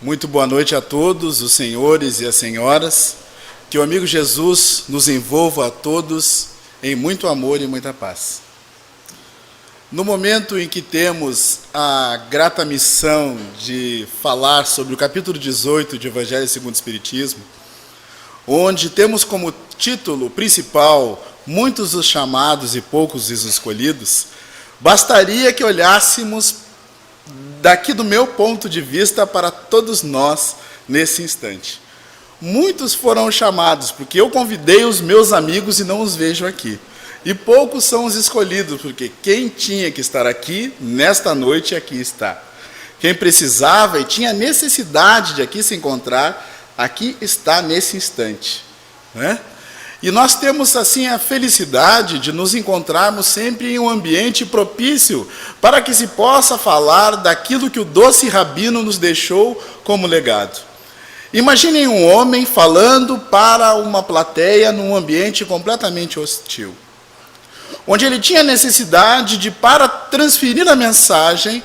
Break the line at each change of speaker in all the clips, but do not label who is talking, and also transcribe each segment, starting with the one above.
Muito boa noite a todos, os senhores e as senhoras. Que o amigo Jesus nos envolva a todos em muito amor e muita paz. No momento em que temos a grata missão de falar sobre o capítulo 18 de Evangelho segundo o Espiritismo, onde temos como título principal muitos os chamados e poucos os escolhidos, bastaria que olhássemos daqui do meu ponto de vista para todos nós nesse instante. Muitos foram chamados, porque eu convidei os meus amigos e não os vejo aqui. E poucos são os escolhidos, porque quem tinha que estar aqui, nesta noite, aqui está. Quem precisava e tinha necessidade de aqui se encontrar, aqui está nesse instante, né? E nós temos, assim, a felicidade de nos encontrarmos sempre em um ambiente propício para que se possa falar daquilo que o doce Rabino nos deixou como legado. Imaginem um homem falando para uma plateia num ambiente completamente hostil, onde ele tinha necessidade de, para transferir a mensagem,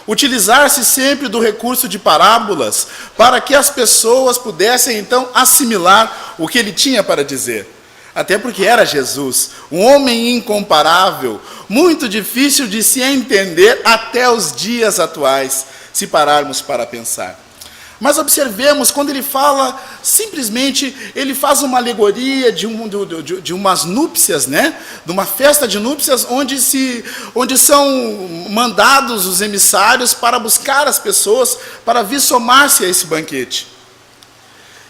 utilizar-se sempre do recurso de parábolas, para que as pessoas pudessem, então, assimilar o que ele tinha para dizer. Até porque era Jesus, um homem incomparável, muito difícil de se entender até os dias atuais, se pararmos para pensar. Mas observemos, quando ele fala, simplesmente, ele faz uma alegoria de umas núpcias, né? De uma festa de núpcias, onde são mandados os emissários para buscar as pessoas, para vir somar-se a esse banquete.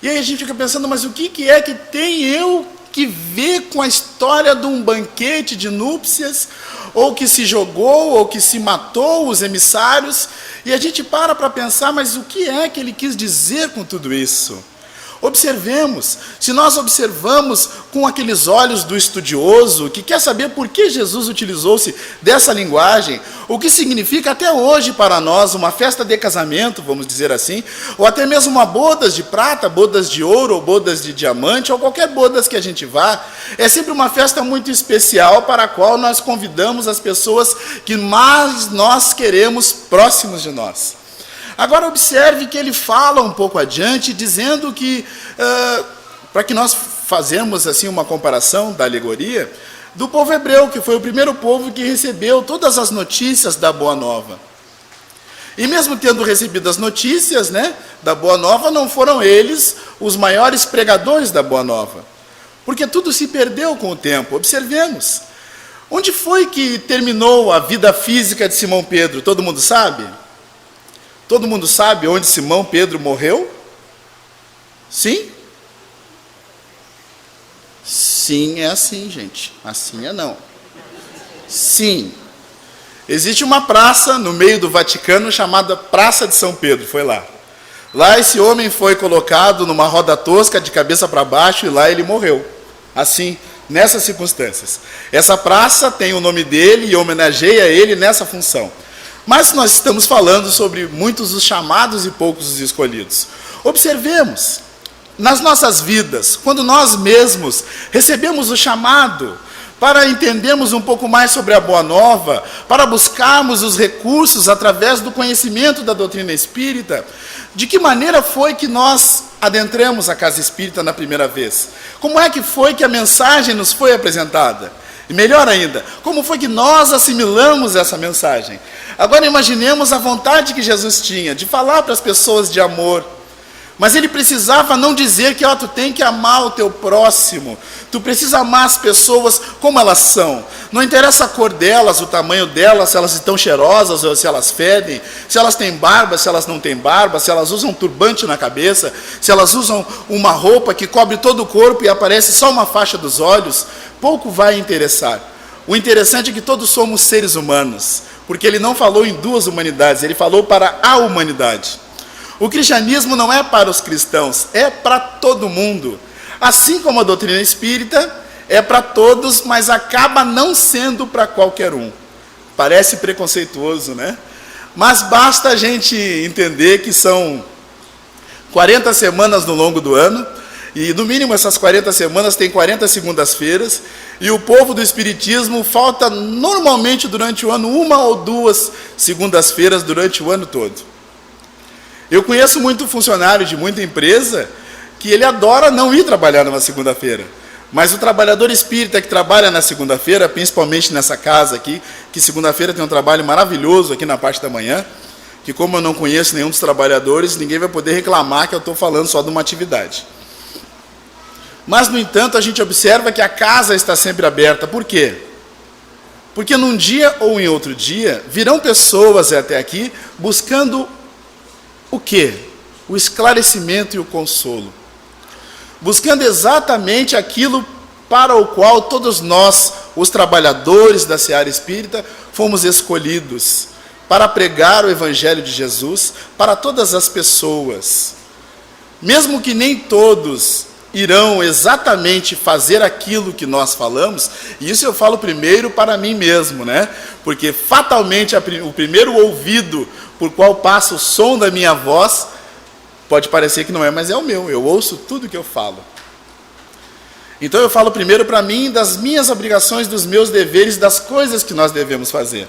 E aí a gente fica pensando, mas o que é que tem eu que ver com a história de um banquete de núpcias, ou que se jogou, ou que se matou os emissários, e a gente para pensar, mas o que é que ele quis dizer com tudo isso? Observemos, se nós observamos com aqueles olhos do estudioso, que quer saber por que Jesus utilizou-se dessa linguagem, o que significa até hoje para nós uma festa de casamento, vamos dizer assim, ou até mesmo uma bodas de prata, bodas de ouro, ou bodas de diamante, ou qualquer bodas que a gente vá, é sempre uma festa muito especial para a qual nós convidamos as pessoas que mais nós queremos próximos de nós. Agora observe que ele fala um pouco adiante, dizendo que, para que nós fazermos assim uma comparação da alegoria, do povo hebreu, que foi o primeiro povo que recebeu todas as notícias da Boa Nova. E mesmo tendo recebido as notícias, né, da Boa Nova, não foram eles os maiores pregadores da Boa Nova, porque tudo se perdeu com o tempo. Observemos. Onde foi que terminou a vida física de Simão Pedro? Todo mundo sabe? Todo mundo sabe onde Simão Pedro morreu? Sim? Sim, é assim, gente. Assim é não. Sim. Existe uma praça no meio do Vaticano chamada Praça de São Pedro. Foi lá. Lá esse homem foi colocado numa roda tosca de cabeça para baixo e lá ele morreu. Assim, nessas circunstâncias. Essa praça tem o nome dele e homenageia ele nessa função. Mas nós estamos falando sobre muitos os chamados e poucos os escolhidos. Observemos, nas nossas vidas, quando nós mesmos recebemos o chamado para entendermos um pouco mais sobre a Boa Nova, para buscarmos os recursos através do conhecimento da doutrina espírita, de que maneira foi que nós adentramos a casa espírita na primeira vez? Como é que foi que a mensagem nos foi apresentada? E melhor ainda, como foi que nós assimilamos essa mensagem? Agora imaginemos a vontade que Jesus tinha de falar para as pessoas de amor. Mas ele precisava não dizer que tu tem que amar o teu próximo. Tu precisa amar as pessoas como elas são. Não interessa a cor delas, o tamanho delas, se elas estão cheirosas ou se elas fedem, se elas têm barba, se elas não têm barba, se elas usam um turbante na cabeça, se elas usam uma roupa que cobre todo o corpo e aparece só uma faixa dos olhos. Pouco vai interessar. O interessante é que todos somos seres humanos, porque ele não falou em duas humanidades, ele falou para a humanidade. O cristianismo não é para os cristãos, é para todo mundo. Assim como a doutrina espírita é para todos, mas acaba não sendo para qualquer um. Parece preconceituoso, né? Mas basta a gente entender que são 40 semanas no longo do ano, e no mínimo essas 40 semanas tem 40 segundas-feiras, e o povo do Espiritismo falta normalmente durante o ano 1 ou 2 segundas-feiras durante o ano todo. Eu conheço muito funcionário de muita empresa que ele adora não ir trabalhar numa segunda-feira. Mas o trabalhador espírita que trabalha na segunda-feira, principalmente nessa casa aqui, que segunda-feira tem um trabalho maravilhoso aqui na parte da manhã, que como eu não conheço nenhum dos trabalhadores, ninguém vai poder reclamar que eu estou falando só de uma atividade. Mas, no entanto, a gente observa que a casa está sempre aberta. Por quê? Porque num dia ou em outro dia, virão pessoas até aqui buscando o quê? O esclarecimento e o consolo. Buscando exatamente aquilo para o qual todos nós, os trabalhadores da seara espírita, fomos escolhidos para pregar o Evangelho de Jesus para todas as pessoas. Mesmo que nem todos irão exatamente fazer aquilo que nós falamos, e isso eu falo primeiro para mim mesmo, né? Porque fatalmente o primeiro ouvido por qual passa o som da minha voz, pode parecer que não é, mas é o meu, eu ouço tudo que eu falo. Então eu falo primeiro para mim das minhas obrigações, dos meus deveres, das coisas que nós devemos fazer.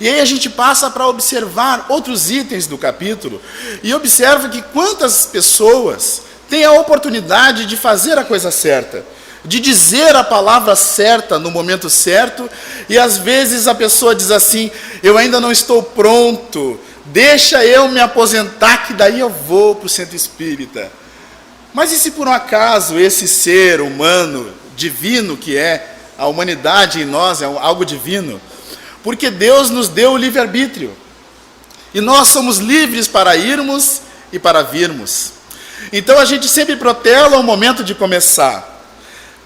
E aí a gente passa para observar outros itens do capítulo, e observa que quantas pessoas têm a oportunidade de fazer a coisa certa, de dizer a palavra certa no momento certo, e às vezes a pessoa diz assim: eu ainda não estou pronto, deixa eu me aposentar que daí eu vou para o centro espírita. Mas e se por um acaso esse ser humano, divino que é, a humanidade em nós é algo divino? Porque Deus nos deu o livre-arbítrio. E nós somos livres para irmos e para virmos. Então a gente sempre protela o momento de começar.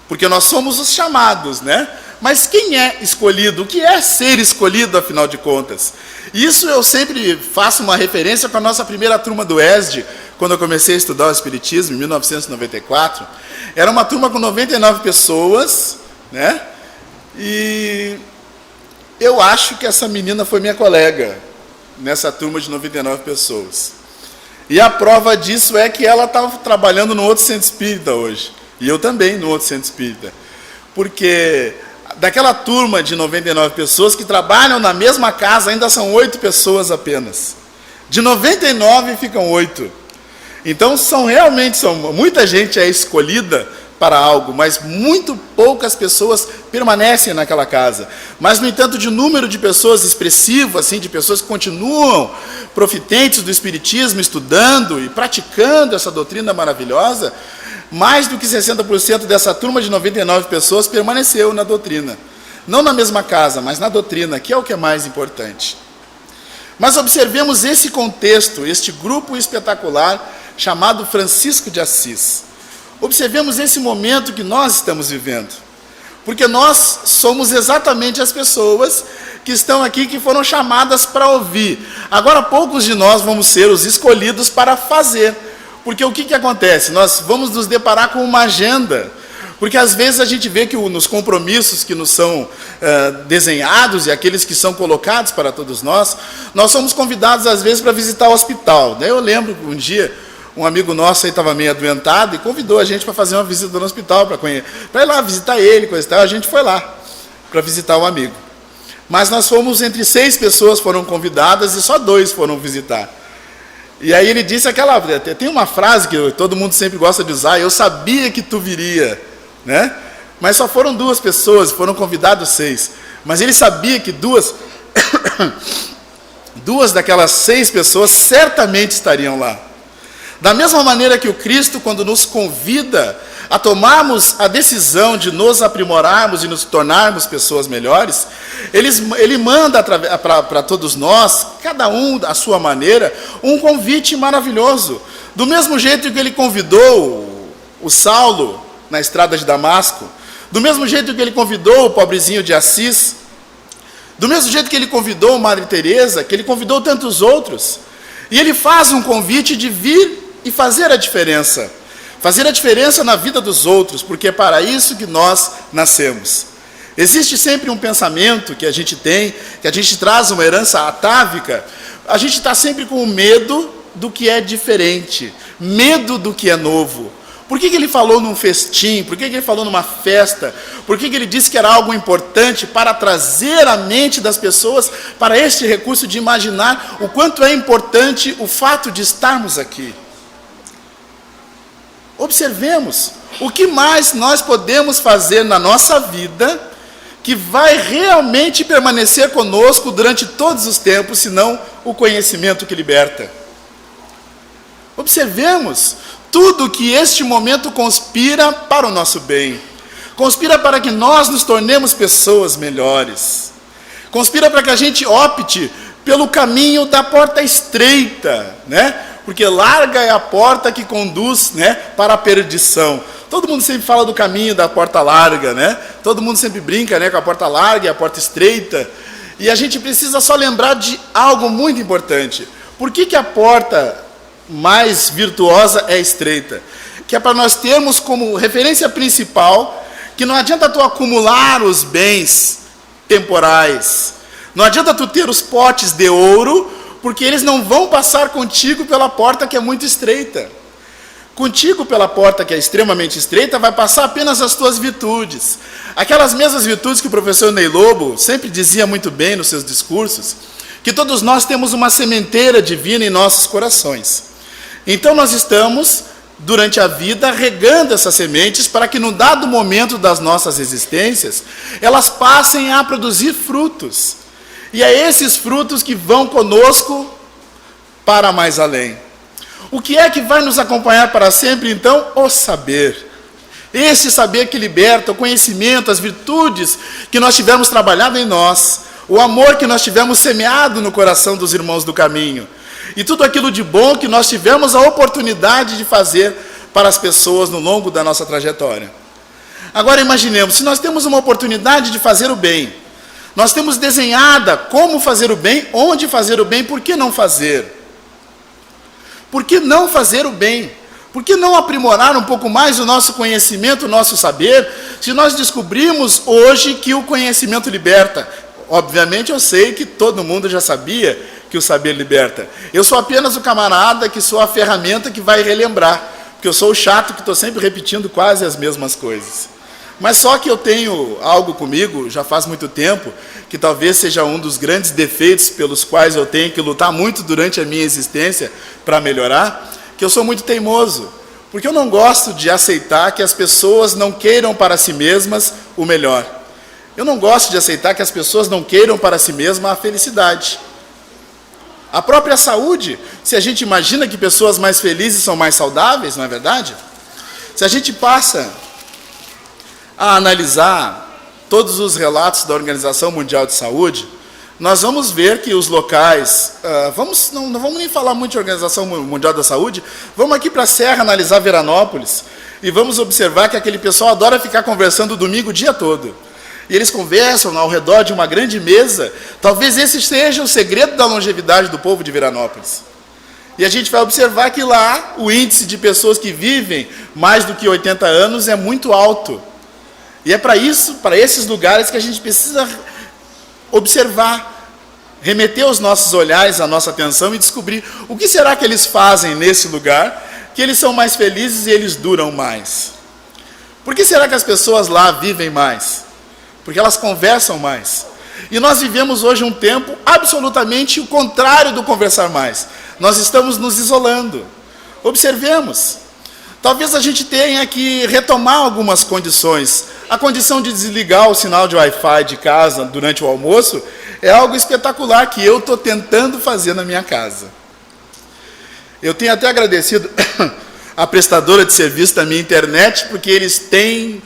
Porque nós somos os chamados, né? Mas quem é escolhido? O que é ser escolhido, afinal de contas? Isso eu sempre faço uma referência com a nossa primeira turma do ESD, quando eu comecei a estudar o Espiritismo, em 1994. Era uma turma com 99 pessoas, né? E eu acho que essa menina foi minha colega, nessa turma de 99 pessoas. E a prova disso é que ela estava trabalhando no outro centro espírita hoje. E eu também no outro centro espírita. Porque daquela turma de 99 pessoas que trabalham na mesma casa, ainda são 8 pessoas apenas. De 99 ficam 8. Então muita gente é escolhida para algo, mas muito poucas pessoas permanecem naquela casa. Mas, no entanto, de número de pessoas expressivo, assim, de pessoas que continuam profitentes do Espiritismo, estudando e praticando essa doutrina maravilhosa, mais do que 60% dessa turma de 99 pessoas permaneceu na doutrina. Não na mesma casa, mas na doutrina, que é o que é mais importante. Mas observemos esse contexto, este grupo espetacular chamado Francisco de Assis. Observemos esse momento que nós estamos vivendo. Porque nós somos exatamente as pessoas que estão aqui, que foram chamadas para ouvir. Agora, poucos de nós vamos ser os escolhidos para fazer. Porque o que acontece? Nós vamos nos deparar com uma agenda. Porque às vezes a gente vê que nos compromissos que nos são desenhados e aqueles que são colocados para todos nós somos convidados às vezes para visitar o hospital. Daí eu lembro que um dia um amigo nosso aí estava meio adoentado e convidou a gente para fazer uma visita no hospital, para ir lá visitar ele, coisa e tal. A gente foi lá para visitar o amigo. Mas nós fomos, entre 6 pessoas foram convidadas e só 2 foram visitar. E aí ele disse tem uma frase que todo mundo sempre gosta de usar: eu sabia que tu viria, né? Mas só foram 2 pessoas, foram convidados 6. Mas ele sabia que 2 daquelas 6 pessoas certamente estariam lá. Da mesma maneira que o Cristo, quando nos convida a tomarmos a decisão de nos aprimorarmos e nos tornarmos pessoas melhores, ele manda para todos nós, cada um à sua maneira, um convite maravilhoso. Do mesmo jeito que ele convidou o Saulo na estrada de Damasco, do mesmo jeito que ele convidou o pobrezinho de Assis, do mesmo jeito que ele convidou Madre Teresa, que ele convidou tantos outros, e ele faz um convite de vir e fazer a diferença na vida dos outros, porque é para isso que nós nascemos. Existe sempre um pensamento que a gente tem, que a gente traz uma herança atávica, a gente está sempre com medo do que é diferente, medo do que é novo, Por que ele falou num festim? Por que ele falou numa festa? Por que ele disse que era algo importante para trazer a mente das pessoas para este recurso de imaginar o quanto é importante o fato de estarmos aqui? Observemos o que mais nós podemos fazer na nossa vida que vai realmente permanecer conosco durante todos os tempos, senão o conhecimento que liberta. Observemos tudo que este momento conspira para o nosso bem. Conspira para que nós nos tornemos pessoas melhores. Conspira para que a gente opte pelo caminho da porta estreita, né? Porque larga é a porta que conduz, né, para a perdição. Todo mundo sempre fala do caminho da porta larga, né? Todo mundo sempre brinca, né, com a porta larga e a porta estreita. E a gente precisa só lembrar de algo muito importante. Por que a porta mais virtuosa é estreita? Que é para nós termos como referência principal que não adianta tu acumular os bens temporais. Não adianta tu ter os potes de ouro, porque eles não vão passar contigo pela porta que é muito estreita. Contigo pela porta que é extremamente estreita vai passar apenas as tuas virtudes. Aquelas mesmas virtudes que o professor Ney Lobo sempre dizia muito bem nos seus discursos, que todos nós temos uma sementeira divina em nossos corações. Então nós estamos, durante a vida, regando essas sementes para que, num dado momento das nossas existências, elas passem a produzir frutos. E é esses frutos que vão conosco para mais além. O que é que vai nos acompanhar para sempre, então? O saber. Esse saber que liberta, o conhecimento, as virtudes que nós tivemos trabalhado em nós, o amor que nós tivemos semeado no coração dos irmãos do caminho, e tudo aquilo de bom que nós tivemos a oportunidade de fazer para as pessoas no longo da nossa trajetória. Agora imaginemos, se nós temos uma oportunidade de fazer o bem, nós temos desenhada como fazer o bem, onde fazer o bem, por que não fazer? Por que não fazer o bem? Por que não aprimorar um pouco mais o nosso conhecimento, o nosso saber, se nós descobrimos hoje que o conhecimento liberta? Obviamente eu sei que todo mundo já sabia que o saber liberta. Eu sou apenas o camarada que sou a ferramenta que vai relembrar, porque eu sou o chato que estou sempre repetindo quase as mesmas coisas. Mas só que eu tenho algo comigo, já faz muito tempo, que talvez seja um dos grandes defeitos pelos quais eu tenho que lutar muito durante a minha existência para melhorar, que eu sou muito teimoso, porque eu não gosto de aceitar que as pessoas não queiram para si mesmas o melhor. Eu não gosto de aceitar que as pessoas não queiram para si mesmas a felicidade. A própria saúde, se a gente imagina que pessoas mais felizes são mais saudáveis, não é verdade? Se a gente passa a analisar todos os relatos da Organização Mundial de Saúde, nós vamos ver que os locais, não vamos nem falar muito de Organização Mundial da Saúde, vamos aqui para a Serra analisar Veranópolis, e vamos observar que aquele pessoal adora ficar conversando domingo o dia todo. E eles conversam ao redor de uma grande mesa. Talvez esse seja o segredo da longevidade do povo de Veranópolis. E a gente vai observar que lá o índice de pessoas que vivem mais do que 80 anos é muito alto. E é para isso, para esses lugares que a gente precisa observar, remeter os nossos olhares, a nossa atenção e descobrir o que será que eles fazem nesse lugar, que eles são mais felizes e eles duram mais. Por que será que as pessoas lá vivem mais? Porque elas conversam mais. E nós vivemos hoje um tempo absolutamente o contrário do conversar mais. Nós estamos nos isolando. Observemos. Talvez a gente tenha que retomar algumas condições. A condição de desligar o sinal de Wi-Fi de casa durante o almoço é algo espetacular que eu estou tentando fazer na minha casa. Eu tenho até agradecido a prestadora de serviço da minha internet, porque eles têm,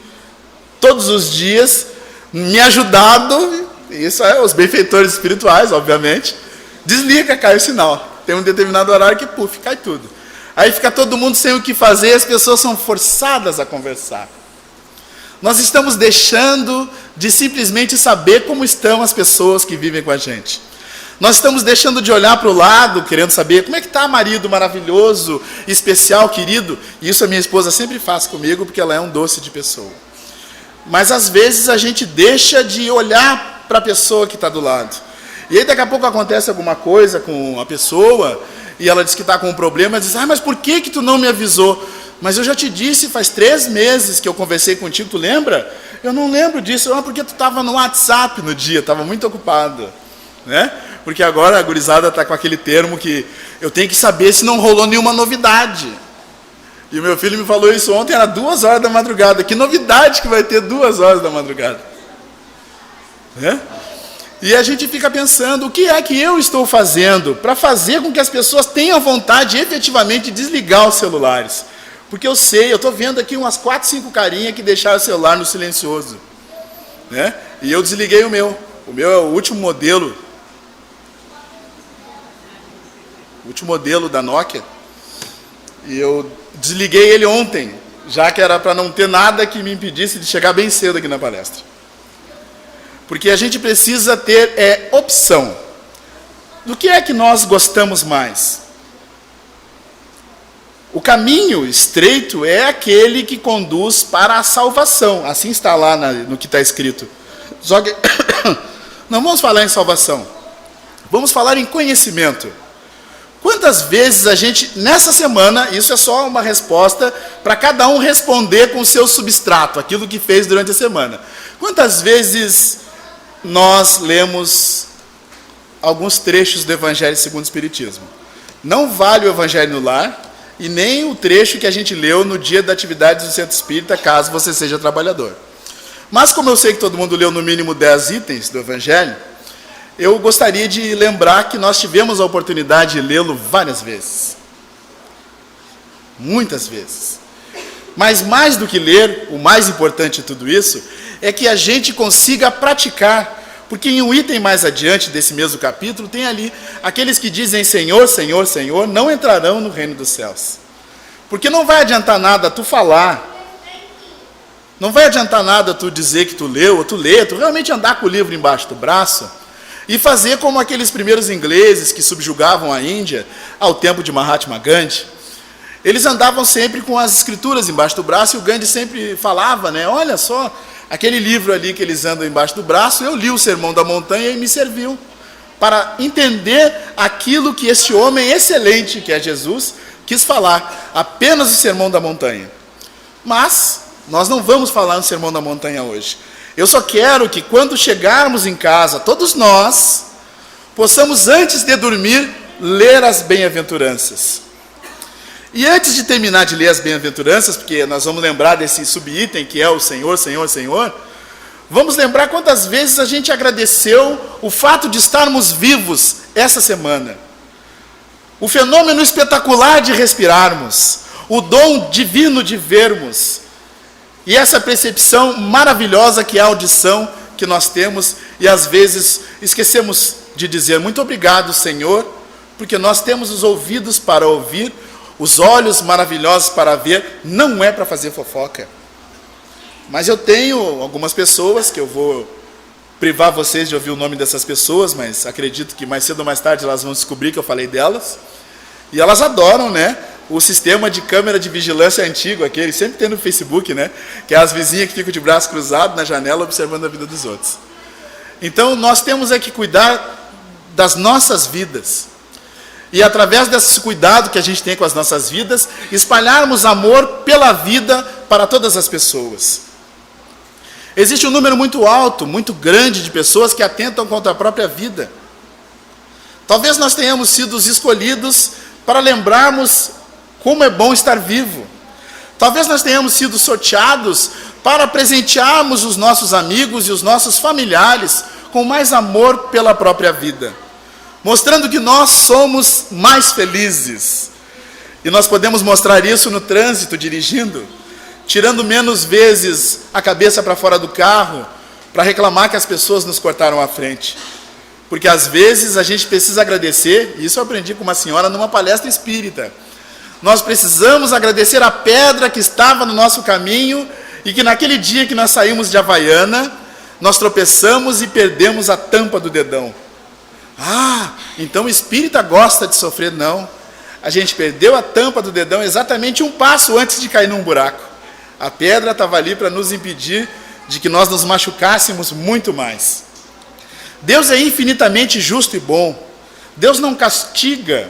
todos os dias, me ajudado, isso é os benfeitores espirituais, obviamente, desliga, cai o sinal. Tem um determinado horário que, puf, cai tudo. Aí fica todo mundo sem o que fazer, as pessoas são forçadas a conversar. Nós estamos deixando de simplesmente saber como estão as pessoas que vivem com a gente. Nós estamos deixando de olhar para o lado, querendo saber como é que está marido maravilhoso, especial, querido. E isso a minha esposa sempre faz comigo, porque ela é um doce de pessoa. Mas às vezes a gente deixa de olhar para a pessoa que está do lado. E aí daqui a pouco acontece alguma coisa com a pessoa, e ela diz que está com um problema, e diz, mas por que tu não me avisou? Mas eu já te disse, faz 3 meses que eu conversei contigo, tu lembra? Eu não lembro disso, porque tu estava no WhatsApp no dia, estava muito ocupado, né? Porque agora a gurizada está com aquele termo que eu tenho que saber se não rolou nenhuma novidade. E o meu filho me falou isso ontem, era 2 horas da madrugada. Que novidade que vai ter 2 horas da madrugada? Né? E a gente fica pensando, o que é que eu estou fazendo para fazer com que as pessoas tenham vontade de efetivamente desligar os celulares? Porque eu sei, eu estou vendo aqui umas 4, 5 carinhas que deixaram o celular no silencioso. Né? E eu desliguei o meu. O meu é o último modelo. O último modelo da Nokia. E eu desliguei ele ontem, já que era para não ter nada que me impedisse de chegar bem cedo aqui na palestra. Porque a gente precisa ter opção. Do que é que nós gostamos mais? O caminho estreito é aquele que conduz para a salvação. Assim está lá no que está escrito. Só que não vamos falar em salvação. Vamos falar em conhecimento. Quantas vezes a gente, nessa semana, isso é só uma resposta para cada um responder com o seu substrato, aquilo que fez durante a semana. Quantas vezes nós lemos alguns trechos do Evangelho segundo o Espiritismo? Não vale o Evangelho no Lar e nem o trecho que a gente leu no dia da atividade do Centro Espírita, caso você seja trabalhador. Mas como eu sei que todo mundo leu no mínimo 10 itens do Evangelho, eu gostaria de lembrar que nós tivemos a oportunidade de lê-lo várias vezes. Muitas vezes. Mas mais do que ler, o mais importante de tudo isso, é que a gente consiga praticar. Porque em um item mais adiante desse mesmo capítulo, tem ali, aqueles que dizem Senhor, Senhor, Senhor, não entrarão no reino dos céus. Porque não vai adiantar nada tu falar, não vai adiantar nada tu dizer que tu leu, ou tu lê, tu realmente andar com o livro embaixo do braço, e fazer como aqueles primeiros ingleses que subjugavam a Índia ao tempo de Mahatma Gandhi. Eles andavam sempre com as escrituras embaixo do braço, e o Gandhi sempre falava, né, olha só, aquele livro ali que eles andam embaixo do braço, eu li o Sermão da Montanha e me serviu para entender aquilo que esse homem excelente, que é Jesus, quis falar, apenas o Sermão da Montanha. Mas nós não vamos falar no Sermão da Montanha hoje. Eu só quero que quando chegarmos em casa, todos nós, possamos antes de dormir, ler as bem-aventuranças. E antes de terminar de ler as bem-aventuranças, porque nós vamos lembrar desse subitem que é o Senhor, Senhor, Senhor, vamos lembrar quantas vezes a gente agradeceu o fato de estarmos vivos essa semana. O fenômeno espetacular de respirarmos, o dom divino de vermos, e essa percepção maravilhosa que é a audição que nós temos, e às vezes esquecemos de dizer muito obrigado, Senhor, porque nós temos os ouvidos para ouvir, os olhos maravilhosos para ver, não é para fazer fofoca. Mas eu tenho algumas pessoas, que eu vou privar vocês de ouvir o nome dessas pessoas, mas acredito que mais cedo ou mais tarde elas vão descobrir que eu falei delas, e elas adoram, né, o sistema de câmera de vigilância antigo, aquele, sempre tem no Facebook, né, que é as vizinhas que ficam de braço cruzado na janela observando a vida dos outros. Então nós temos que cuidar das nossas vidas, e através desse cuidado que a gente tem com as nossas vidas, espalharmos amor pela vida para todas as pessoas. Existe um número muito alto, muito grande de pessoas que atentam contra a própria vida. Talvez nós tenhamos sido os escolhidos para lembrarmos como é bom estar vivo. Talvez nós tenhamos sido sorteados para presentearmos os nossos amigos e os nossos familiares com mais amor pela própria vida, mostrando que nós somos mais felizes. E nós podemos mostrar isso no trânsito, dirigindo, tirando menos vezes a cabeça para fora do carro, para reclamar que as pessoas nos cortaram a frente. Porque às vezes a gente precisa agradecer, e isso eu aprendi com uma senhora numa palestra espírita. Nós precisamos agradecer a pedra que estava no nosso caminho, e que naquele dia que nós saímos de Havaiana, nós tropeçamos e perdemos a tampa do dedão. Ah, então o espírita gosta de sofrer? Não. A gente perdeu a tampa do dedão exatamente um passo antes de cair num buraco. A pedra estava ali para nos impedir de que nós nos machucássemos muito mais. Deus é infinitamente justo e bom. Deus não castiga.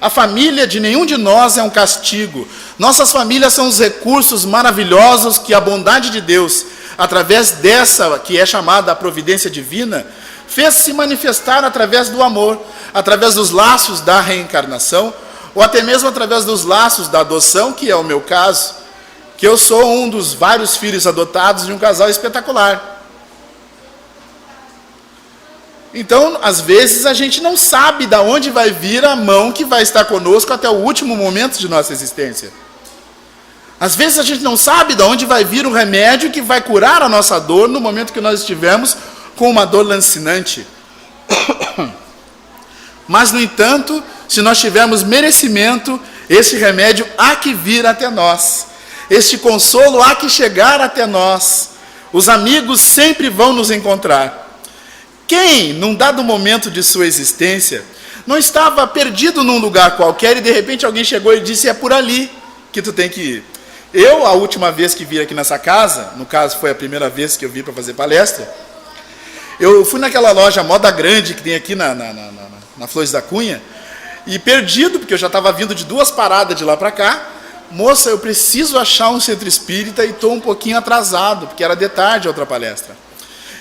A família de nenhum de nós é um castigo. Nossas famílias são os recursos maravilhosos que a bondade de Deus, através dessa que é chamada a providência divina, fez se manifestar através do amor, através dos laços da reencarnação, ou até mesmo através dos laços da adoção, que é o meu caso, que eu sou um dos vários filhos adotados de um casal espetacular. Então, às vezes, a gente não sabe de onde vai vir a mão que vai estar conosco até o último momento de nossa existência. Às vezes, a gente não sabe de onde vai vir o remédio que vai curar a nossa dor no momento que nós estivermos com uma dor lancinante. Mas, no entanto, se nós tivermos merecimento, esse remédio há que vir até nós. Este consolo há que chegar até nós. Os amigos sempre vão nos encontrar. Quem, num dado momento de sua existência, não estava perdido num lugar qualquer e de repente alguém chegou e disse: é por ali que tu tem que ir. Eu, a última vez que vim aqui nessa casa, no caso foi a primeira vez que eu vim para fazer palestra, eu fui naquela loja Moda Grande que tem aqui na Flores da Cunha, e perdido, porque eu já estava vindo de 2 paradas de lá para cá. Moça, eu preciso achar um centro espírita e estou um pouquinho atrasado, porque era de tarde a outra palestra.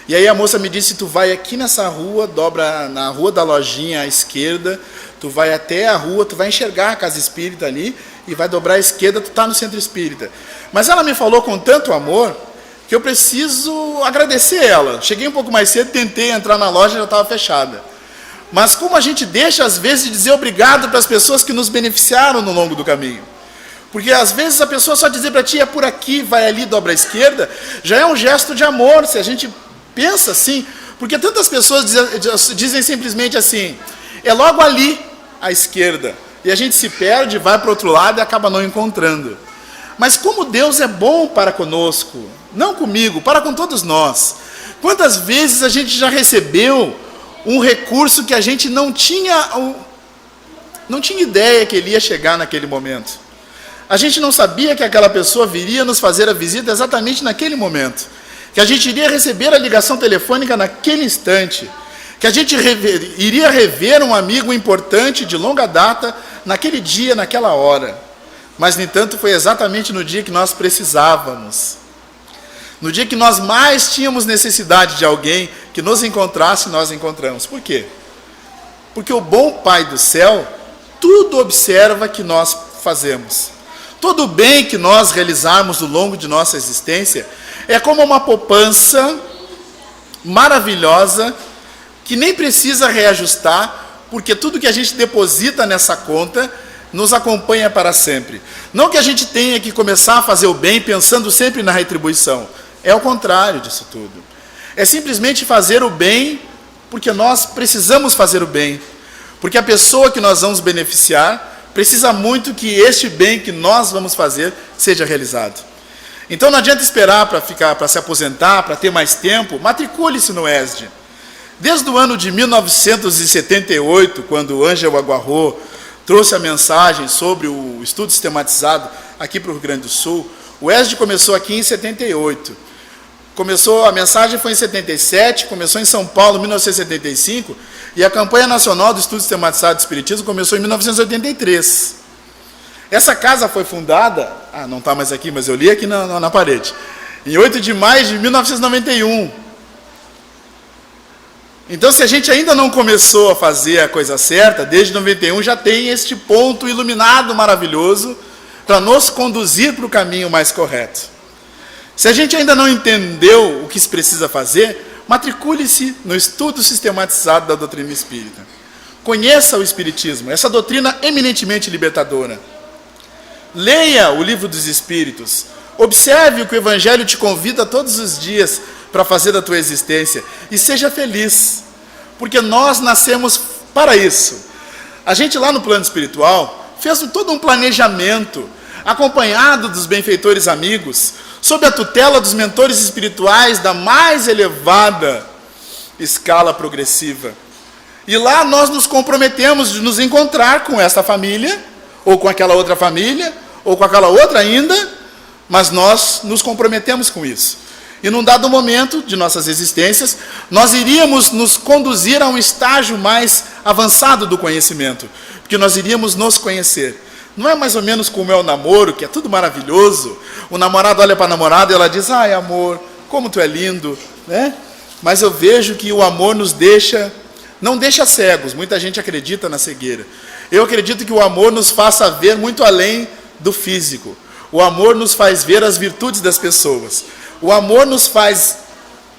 E aí a moça me disse: tu vai aqui nessa rua, dobra na rua da lojinha à esquerda, tu vai até a rua, tu vai enxergar a casa espírita ali, e vai dobrar à esquerda, tu está no centro espírita. Mas ela me falou com tanto amor, que eu preciso agradecer ela. Cheguei um pouco mais cedo, tentei entrar na loja e já estava fechada. Mas como a gente deixa, às vezes, de dizer obrigado para as pessoas que nos beneficiaram no longo do caminho. Porque às vezes a pessoa só dizer para ti: é por aqui, vai ali, dobra à esquerda, já é um gesto de amor, se a gente pensa assim. Porque tantas pessoas dizem simplesmente assim: é logo ali à esquerda. E a gente se perde, vai para o outro lado e acaba não encontrando. Mas como Deus é bom para conosco, não comigo, para com todos nós. Quantas vezes a gente já recebeu um recurso que a gente não tinha ideia que ele ia chegar naquele momento. A gente não sabia que aquela pessoa viria nos fazer a visita exatamente naquele momento. Que a gente iria receber a ligação telefônica naquele instante. Que a gente iria rever um amigo importante de longa data naquele dia, naquela hora. Mas, no entanto, foi exatamente no dia que nós precisávamos. No dia que nós mais tínhamos necessidade de alguém que nos encontrasse, nós encontramos. Por quê? Porque o bom Pai do céu tudo observa que nós fazemos. Todo o bem que nós realizarmos ao longo de nossa existência é como uma poupança maravilhosa que nem precisa reajustar, porque tudo que a gente deposita nessa conta nos acompanha para sempre. Não que a gente tenha que começar a fazer o bem pensando sempre na retribuição. É o contrário disso tudo. É simplesmente fazer o bem porque nós precisamos fazer o bem. Porque a pessoa que nós vamos beneficiar precisa muito que este bem que nós vamos fazer seja realizado. Então não adianta esperar para se aposentar, para ter mais tempo. Matricule-se no ESD. Desde o ano de 1978, quando o Ângelo Aguarro trouxe a mensagem sobre o estudo sistematizado aqui para o Rio Grande do Sul, o ESD começou aqui em 78. A mensagem foi em 77, começou em São Paulo em 1975, e a campanha nacional do estudo sistematizado do Espiritismo começou em 1983. Essa casa foi fundada, não está mais aqui, mas eu li aqui na parede, em 8 de maio de 1991. Então, se a gente ainda não começou a fazer a coisa certa, desde 91 já tem este ponto iluminado maravilhoso para nos conduzir para o caminho mais correto. Se a gente ainda não entendeu o que se precisa fazer, matricule-se no estudo sistematizado da doutrina espírita. Conheça o Espiritismo, essa doutrina eminentemente libertadora. Leia o Livro dos Espíritos. Observe o que o Evangelho te convida todos os dias para fazer da tua existência. E seja feliz, porque nós nascemos para isso. A gente lá no plano espiritual fez todo um planejamento, acompanhado dos benfeitores amigos, sob a tutela dos mentores espirituais da mais elevada escala progressiva. E lá nós nos comprometemos de nos encontrar com esta família, ou com aquela outra família, ou com aquela outra ainda, mas nós nos comprometemos com isso. E num dado momento de nossas existências, nós iríamos nos conduzir a um estágio mais avançado do conhecimento, porque nós iríamos nos conhecer. Não é mais ou menos como é o namoro, que é tudo maravilhoso? O namorado olha para a namorada e ela diz, ai amor, como tu é lindo, né? Mas eu vejo que o amor nos não deixa cegos. Muita gente acredita na cegueira. Eu acredito que o amor nos faça ver muito além do físico. O amor nos faz ver as virtudes das pessoas. O amor nos faz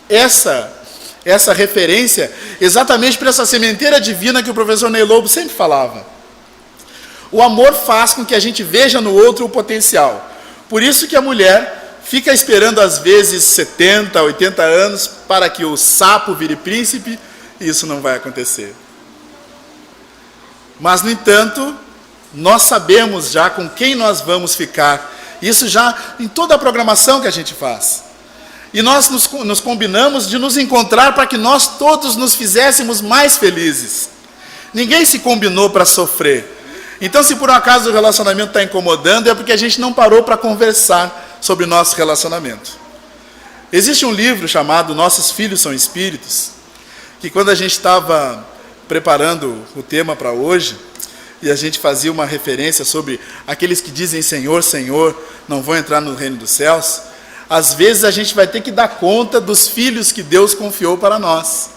essa referência exatamente para essa sementeira divina que o professor Ney Lobo sempre falava. O amor faz com que a gente veja no outro o potencial. Por isso que a mulher fica esperando às vezes 70, 80 anos para que o sapo vire príncipe, e isso não vai acontecer. Mas, no entanto, nós sabemos já com quem nós vamos ficar. Isso já em toda a programação que a gente faz. E nós nos combinamos de nos encontrar para que nós todos nos fizéssemos mais felizes. Ninguém se combinou para sofrer. Então, se por um acaso o relacionamento está incomodando, é porque a gente não parou para conversar sobre o nosso relacionamento. Existe um livro chamado Nossos Filhos São Espíritos, que quando a gente estava preparando o tema para hoje, e a gente fazia uma referência sobre aqueles que dizem Senhor, Senhor, não vão entrar no reino dos céus, às vezes a gente vai ter que dar conta dos filhos que Deus confiou para nós.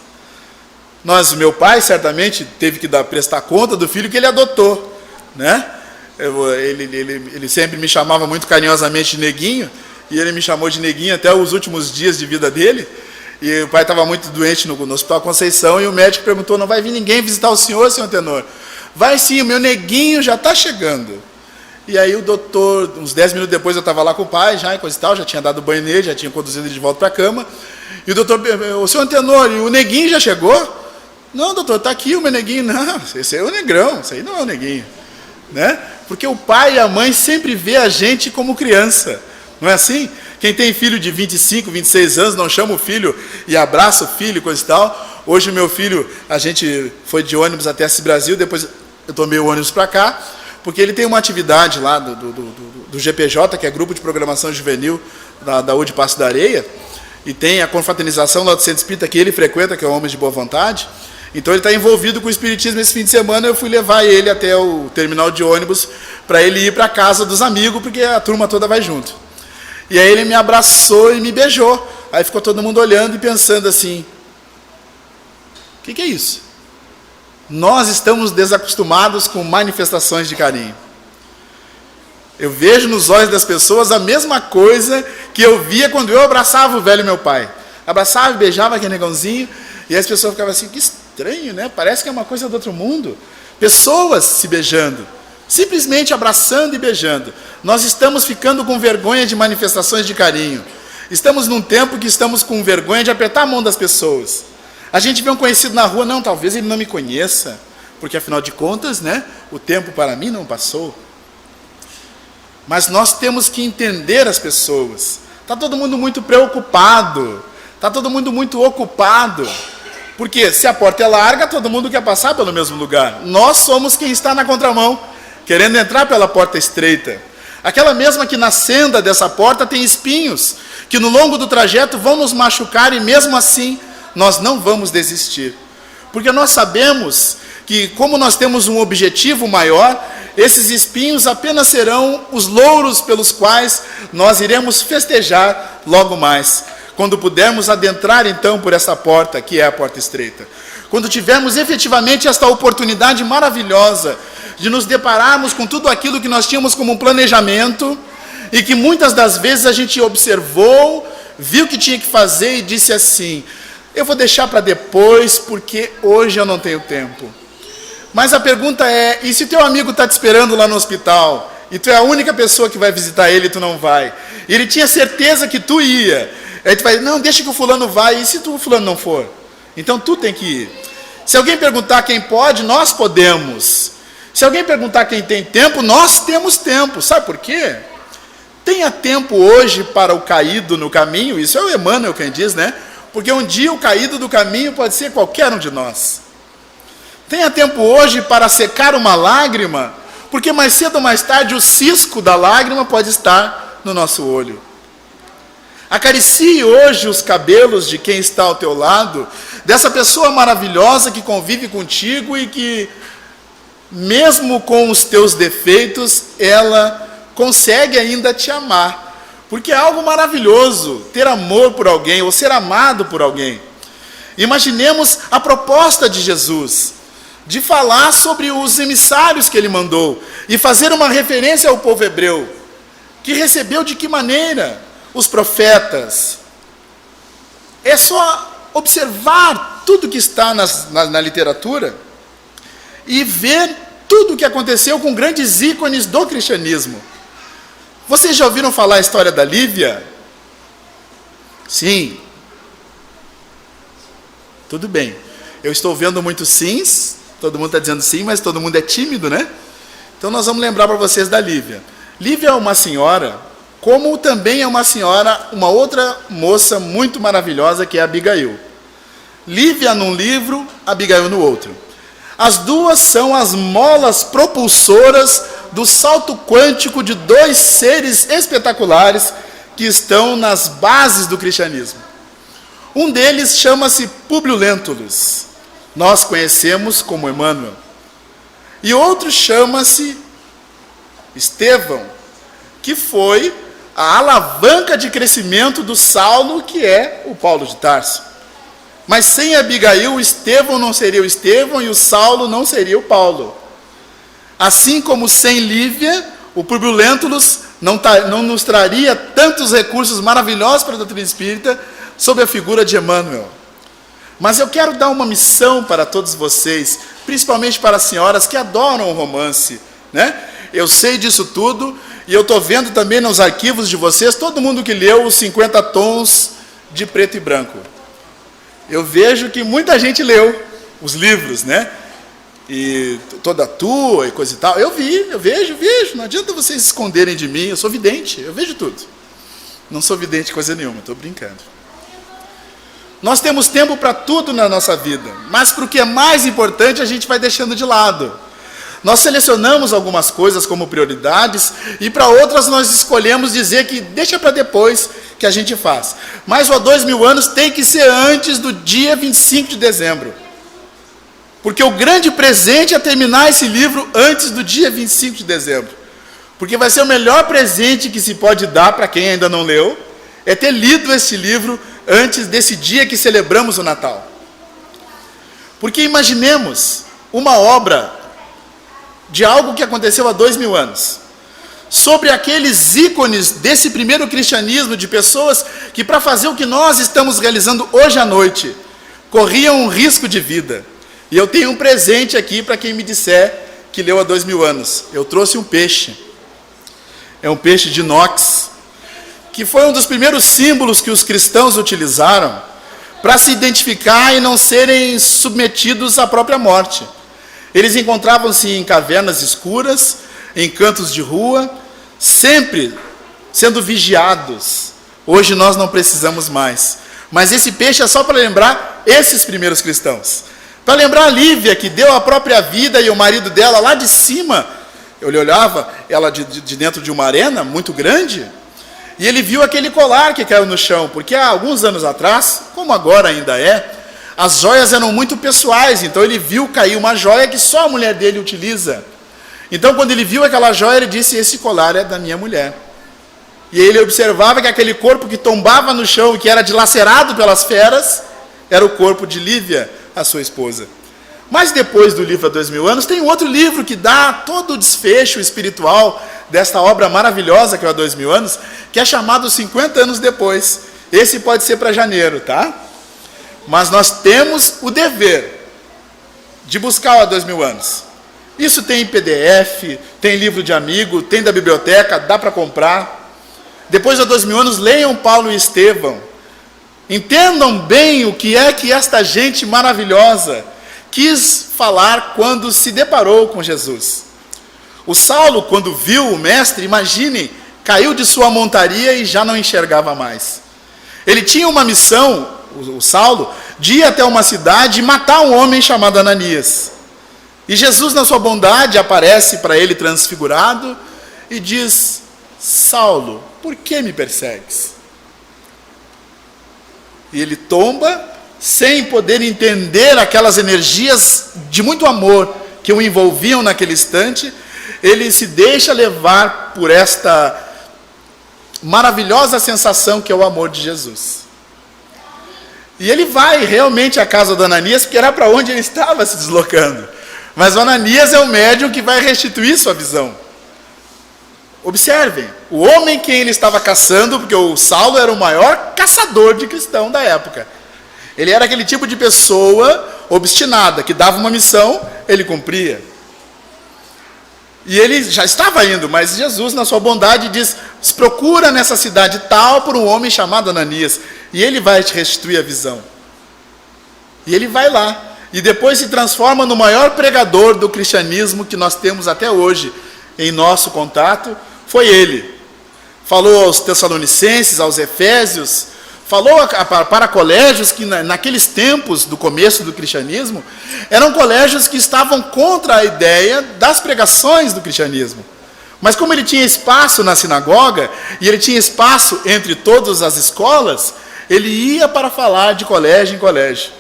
Meu pai certamente teve que prestar conta do filho que ele adotou, né? Ele sempre me chamava muito carinhosamente de Neguinho, e ele me chamou de Neguinho até os últimos dias de vida dele. E o pai estava muito doente no Hospital Conceição, e o médico perguntou, não vai vir ninguém visitar o senhor Tenor? Vai sim, o meu Neguinho já está chegando. E aí o doutor, uns 10 minutos depois eu estava lá com o pai, já e coisa e tal, já tinha dado banho nele, já tinha conduzido ele de volta para a cama. E o doutor, o senhor Tenor, o Neguinho já chegou? Não, doutor, está aqui o meu Neguinho. Não, esse é o Negrão, esse aí não é o Neguinho. Né? Porque o pai e a mãe sempre vê a gente como criança, não é assim? Quem tem filho de 25, 26 anos, não chama o filho e abraça o filho, coisa e tal. Hoje o meu filho, a gente foi de ônibus até Assis Brasil, depois eu tomei o ônibus para cá, porque ele tem uma atividade lá do GPJ, que é Grupo de Programação Juvenil da UD Passo da Areia, e tem a confraternização lá do Centro Espírita que ele frequenta, que é o Homem de Boa Vontade. Então ele está envolvido com o espiritismo esse fim de semana. Eu fui levar ele até o terminal de ônibus para ele ir para a casa dos amigos, porque a turma toda vai junto. E aí ele me abraçou e me beijou. Aí ficou todo mundo olhando e pensando assim, o que é isso? Nós estamos desacostumados com manifestações de carinho. Eu vejo nos olhos das pessoas a mesma coisa que eu via quando eu abraçava o velho meu pai. Abraçava e beijava aquele negãozinho, e as pessoas ficavam assim, que estranho, né? Parece que é uma coisa do outro mundo. Pessoas se beijando, simplesmente abraçando e beijando. Nós estamos ficando com vergonha de manifestações de carinho. Estamos num tempo que estamos com vergonha de apertar a mão das pessoas. A gente vê um conhecido na rua, não, talvez ele não me conheça, porque afinal de contas, né, o tempo para mim não passou. Mas nós temos que entender as pessoas. Está todo mundo muito preocupado, está todo mundo muito ocupado. Porque se a porta é larga, todo mundo quer passar pelo mesmo lugar. Nós somos quem está na contramão, querendo entrar pela porta estreita. Aquela mesma que na senda dessa porta tem espinhos, que no longo do trajeto vão nos machucar, e mesmo assim nós não vamos desistir. Porque nós sabemos que, como nós temos um objetivo maior, esses espinhos apenas serão os louros pelos quais nós iremos festejar logo mais, quando pudermos adentrar então por essa porta, que é a porta estreita. Quando tivermos efetivamente esta oportunidade maravilhosa de nos depararmos com tudo aquilo que nós tínhamos como um planejamento, e que muitas das vezes a gente observou, viu o que tinha que fazer e disse assim, eu vou deixar para depois, porque hoje eu não tenho tempo. Mas a pergunta é, e se teu amigo está te esperando lá no hospital, e tu é a única pessoa que vai visitar ele e tu não vai? E ele tinha certeza que tu ia. Aí tu vai, não, deixa que o fulano vai, e se o fulano não for? Então tu tem que ir. Se alguém perguntar quem pode, nós podemos. Se alguém perguntar quem tem tempo, nós temos tempo. Sabe por quê? Tenha tempo hoje para o caído no caminho, isso é o Emmanuel quem diz, né? Porque um dia o caído do caminho pode ser qualquer um de nós. Tenha tempo hoje para secar uma lágrima, porque mais cedo ou mais tarde o cisco da lágrima pode estar no nosso olho. Acaricie hoje os cabelos de quem está ao teu lado, dessa pessoa maravilhosa que convive contigo e que mesmo com os teus defeitos, ela consegue ainda te amar. Porque é algo maravilhoso ter amor por alguém, ou ser amado por alguém. Imaginemos a proposta de Jesus, de falar sobre os emissários que ele mandou, e fazer uma referência ao povo hebreu, que recebeu de que maneira os profetas. É só observar tudo que está na literatura e ver tudo o que aconteceu com grandes ícones do cristianismo. Vocês já ouviram falar a história da Lívia? Sim. Tudo bem. Eu estou vendo muitos sims, todo mundo está dizendo sim, mas todo mundo é tímido, né? Então nós vamos lembrar para vocês da Lívia. Lívia é uma senhora, como também é uma senhora, uma outra moça muito maravilhosa, que é Abigail. Lívia num livro, Abigail no outro. As duas são as molas propulsoras do salto quântico de dois seres espetaculares que estão nas bases do cristianismo. Um deles chama-se Públio Lentulus, nós conhecemos como Emmanuel. E outro chama-se Estevão, que foi a alavanca de crescimento do Saulo, que é o Paulo de Tarso. Mas sem Abigail, o Estevão não seria o Estevão e o Saulo não seria o Paulo. Assim como sem Lívia, o Públio Lentulus não nos traria tantos recursos maravilhosos para a doutrina espírita sob a figura de Emmanuel. Mas eu quero dar uma missão para todos vocês, principalmente para as senhoras que adoram o romance, né? Eu sei disso tudo, e eu estou vendo também nos arquivos de vocês, todo mundo que leu os 50 tons de preto e branco. Eu vejo que muita gente leu os livros, né? E toda a tua e coisa e tal. Eu vejo, não adianta vocês esconderem de mim, eu sou vidente, eu vejo tudo. Não sou vidente coisa nenhuma, estou brincando. Nós temos tempo para tudo na nossa vida, mas para o que é mais importante a gente vai deixando de lado. Nós selecionamos algumas coisas como prioridades e para outras nós escolhemos dizer que deixa para depois que a gente faz. Mas o Há 2000 anos tem que ser antes do dia 25 de dezembro. Porque o grande presente é terminar esse livro antes do dia 25 de dezembro. Porque vai ser o melhor presente que se pode dar para quem ainda não leu, é ter lido esse livro antes desse dia que celebramos o Natal. Porque imaginemos uma obra de algo que aconteceu há 2000 anos, sobre aqueles ícones desse primeiro cristianismo, de pessoas que para fazer o que nós estamos realizando hoje à noite, corriam um risco de vida. E eu tenho um presente aqui para quem me disser que leu há 2000 anos. Eu trouxe um peixe, é um peixe de inox, que foi um dos primeiros símbolos que os cristãos utilizaram para se identificar e não serem submetidos à própria morte. Eles encontravam-se em cavernas escuras, em cantos de rua, sempre sendo vigiados. Hoje nós não precisamos mais. Mas esse peixe é só para lembrar esses primeiros cristãos. Para lembrar a Lívia, que deu a própria vida, e o marido dela lá de cima, ele olhava ela de dentro de uma arena muito grande, e ele viu aquele colar que caiu no chão, porque há alguns anos atrás, como agora ainda é, as joias eram muito pessoais, então ele viu cair uma joia que só a mulher dele utiliza. Então quando ele viu aquela joia, ele disse, esse colar é da minha mulher. E ele observava que aquele corpo que tombava no chão e que era dilacerado pelas feras, era o corpo de Lívia, a sua esposa. Mas depois do livro Há 2000 anos, tem um outro livro que dá todo o desfecho espiritual desta obra maravilhosa que é o Há 2000 anos, que é chamado 50 anos depois. Esse pode ser para janeiro, tá? Mas nós temos o dever de buscar o Há 2000 anos. Isso tem em PDF, tem livro de amigo, tem da biblioteca, dá para comprar. Depois do Há 2000 anos, leiam Paulo e Estevão. Entendam bem o que é que esta gente maravilhosa quis falar quando se deparou com Jesus. O Saulo, quando viu o mestre, imaginem, caiu de sua montaria e já não enxergava mais. Ele tinha uma missão, o Saulo, de ir até uma cidade e matar um homem chamado Ananias. E Jesus, na sua bondade, aparece para ele transfigurado e diz, Saulo, por que me persegues? E ele tomba, sem poder entender aquelas energias de muito amor que o envolviam naquele instante, ele se deixa levar por esta maravilhosa sensação que é o amor de Jesus. E ele vai realmente à casa do Ananias, porque era para onde ele estava se deslocando. Mas o Ananias é o médium que vai restituir sua visão. Observem, o homem quem ele estava caçando, porque o Saulo era o maior caçador de cristão da época. Ele era aquele tipo de pessoa obstinada, que dava uma missão, ele cumpria. E ele já estava indo, mas Jesus, na sua bondade, diz: se procura nessa cidade tal por um homem chamado Ananias, e ele vai te restituir a visão. E ele vai lá, e depois se transforma no maior pregador do cristianismo que nós temos até hoje, em nosso contato, foi ele. Falou aos Tessalonicenses, aos Efésios, falou para colégios que naqueles tempos do começo do cristianismo, eram colégios que estavam contra a ideia das pregações do cristianismo. Mas como ele tinha espaço na sinagoga, e ele tinha espaço entre todas as escolas, ele ia para falar de colégio em colégio.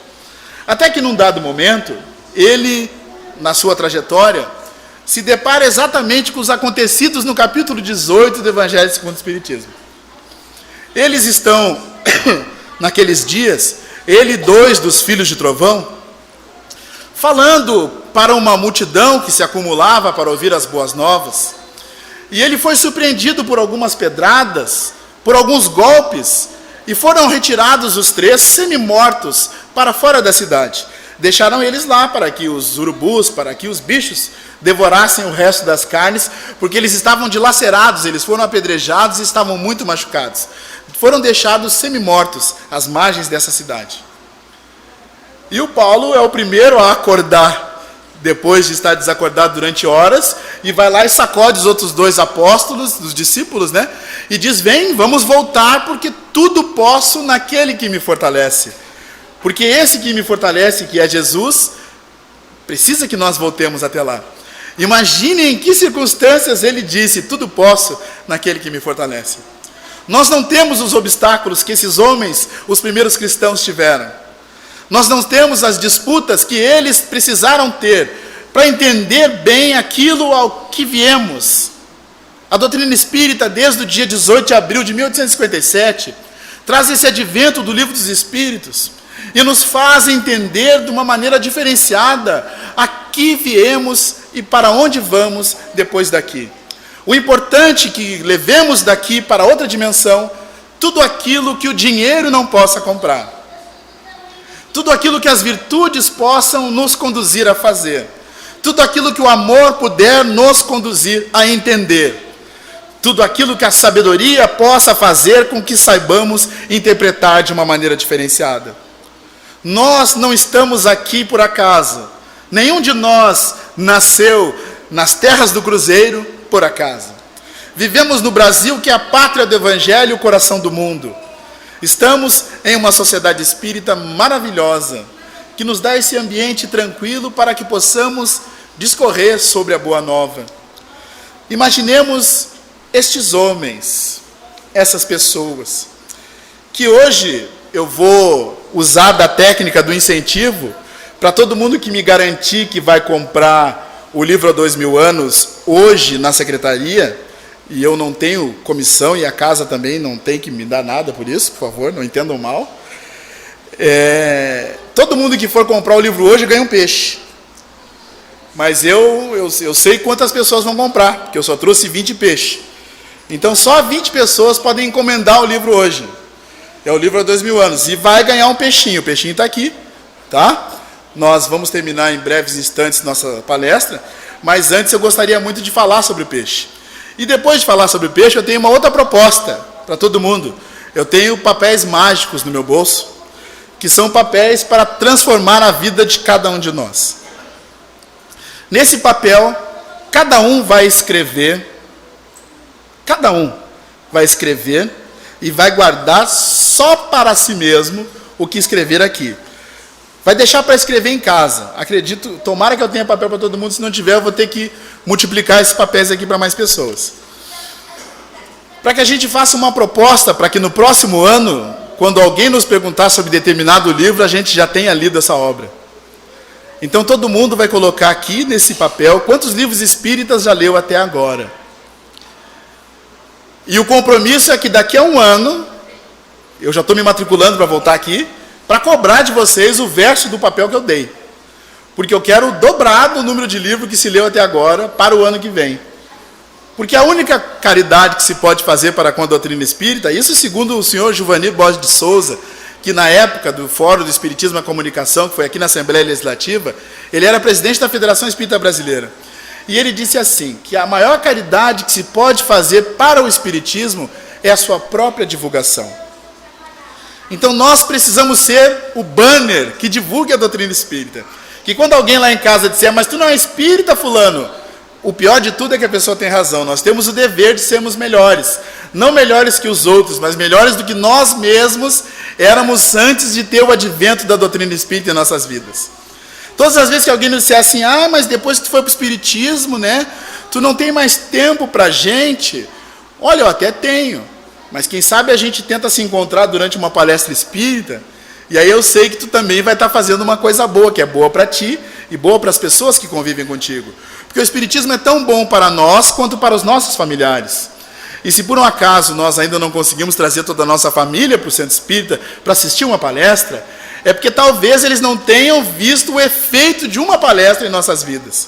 Até que num dado momento, ele, na sua trajetória, se depara exatamente com os acontecidos no capítulo 18 do Evangelho segundo o Espiritismo. Eles estão, naqueles dias, ele e 2 dos filhos de trovão, falando para uma multidão que se acumulava para ouvir as boas novas. E ele foi surpreendido por algumas pedradas, por alguns golpes, e foram retirados os 3 semi-mortos para fora da cidade. Deixaram eles lá para que os urubus, para que os bichos devorassem o resto das carnes, porque eles estavam dilacerados, eles foram apedrejados e estavam muito machucados. Foram deixados semi-mortos às margens dessa cidade. E o Paulo é o primeiro a acordar, depois de estar desacordado durante horas, e vai lá e sacode os outros 2 apóstolos, os discípulos, né? E diz: vem, vamos voltar, porque tudo posso naquele que me fortalece. Porque esse que me fortalece, que é Jesus, precisa que nós voltemos até lá. Imaginem em que circunstâncias ele disse: tudo posso naquele que me fortalece. Nós não temos os obstáculos que esses homens, os primeiros cristãos, tiveram. Nós não temos as disputas que eles precisaram ter para entender bem aquilo ao que viemos. A doutrina espírita, desde o dia 18 de abril de 1857, traz esse advento do Livro dos Espíritos e nos faz entender de uma maneira diferenciada a que viemos e para onde vamos depois daqui. O importante é que levemos daqui para outra dimensão tudo aquilo que o dinheiro não possa comprar. Tudo aquilo que as virtudes possam nos conduzir a fazer. Tudo aquilo que o amor puder nos conduzir a entender. Tudo aquilo que a sabedoria possa fazer com que saibamos interpretar de uma maneira diferenciada. Nós não estamos aqui por acaso. Nenhum de nós nasceu nas terras do Cruzeiro por acaso. Vivemos no Brasil, que é a pátria do Evangelho e o coração do mundo. Estamos em uma sociedade espírita maravilhosa, que nos dá esse ambiente tranquilo para que possamos discorrer sobre a Boa Nova. Imaginemos estes homens, essas pessoas, que hoje eu vou usar da técnica do incentivo para todo mundo que me garantir que vai comprar o livro há 2000 anos hoje na secretaria. E eu não tenho comissão, e a casa também não tem que me dar nada por isso, por favor, não entendam mal. Todo mundo que for comprar o livro hoje ganha um peixe. Mas eu sei quantas pessoas vão comprar, porque eu só trouxe 20 peixes. Então só 20 pessoas podem encomendar o livro hoje. É o livro há 2000 anos. E vai ganhar um peixinho. O peixinho está aqui, tá? Nós vamos terminar em breves instantes nossa palestra, mas antes eu gostaria muito de falar sobre o peixe. E depois de falar sobre o peixe, eu tenho uma outra proposta para todo mundo. Eu tenho papéis mágicos no meu bolso, que são papéis para transformar a vida de cada um de nós. Nesse papel, cada um vai escrever e vai guardar só para si mesmo o que escrever aqui. Vai deixar para escrever em casa. Acredito, tomara que eu tenha papel para todo mundo, se não tiver eu vou ter que multiplicar esses papéis aqui para mais pessoas. Para que a gente faça uma proposta, para que no próximo ano, quando alguém nos perguntar sobre determinado livro, a gente já tenha lido essa obra. Então todo mundo vai colocar aqui nesse papel quantos livros espíritas já leu até agora. E o compromisso é que daqui a um ano, eu já estou me matriculando para voltar aqui, para cobrar de vocês o verso do papel que eu dei. Porque eu quero dobrar o número de livros que se leu até agora para o ano que vem. Porque a única caridade que se pode fazer para com a doutrina espírita, isso segundo o senhor Giovanni Borges de Souza, que na época do Fórum do Espiritismo e Comunicação, que foi aqui na Assembleia Legislativa, ele era presidente da Federação Espírita Brasileira. E ele disse assim, que a maior caridade que se pode fazer para o Espiritismo é a sua própria divulgação. Então nós precisamos ser o banner que divulgue a doutrina espírita. Que quando alguém lá em casa disser, mas tu não é espírita, fulano, o pior de tudo é que a pessoa tem razão. Nós temos o dever de sermos melhores. Não melhores que os outros, mas melhores do que nós mesmos éramos antes de ter o advento da doutrina espírita em nossas vidas. Todas as vezes que alguém nos disser assim, mas depois que tu foi para o espiritismo, né, tu não tem mais tempo para a gente. Olha, eu até tenho, mas quem sabe a gente tenta se encontrar durante uma palestra espírita, e aí eu sei que tu também vai estar fazendo uma coisa boa, que é boa para ti e boa para as pessoas que convivem contigo. Porque o espiritismo é tão bom para nós quanto para os nossos familiares. E se por um acaso nós ainda não conseguimos trazer toda a nossa família para o centro espírita para assistir uma palestra, é porque talvez eles não tenham visto o efeito de uma palestra em nossas vidas.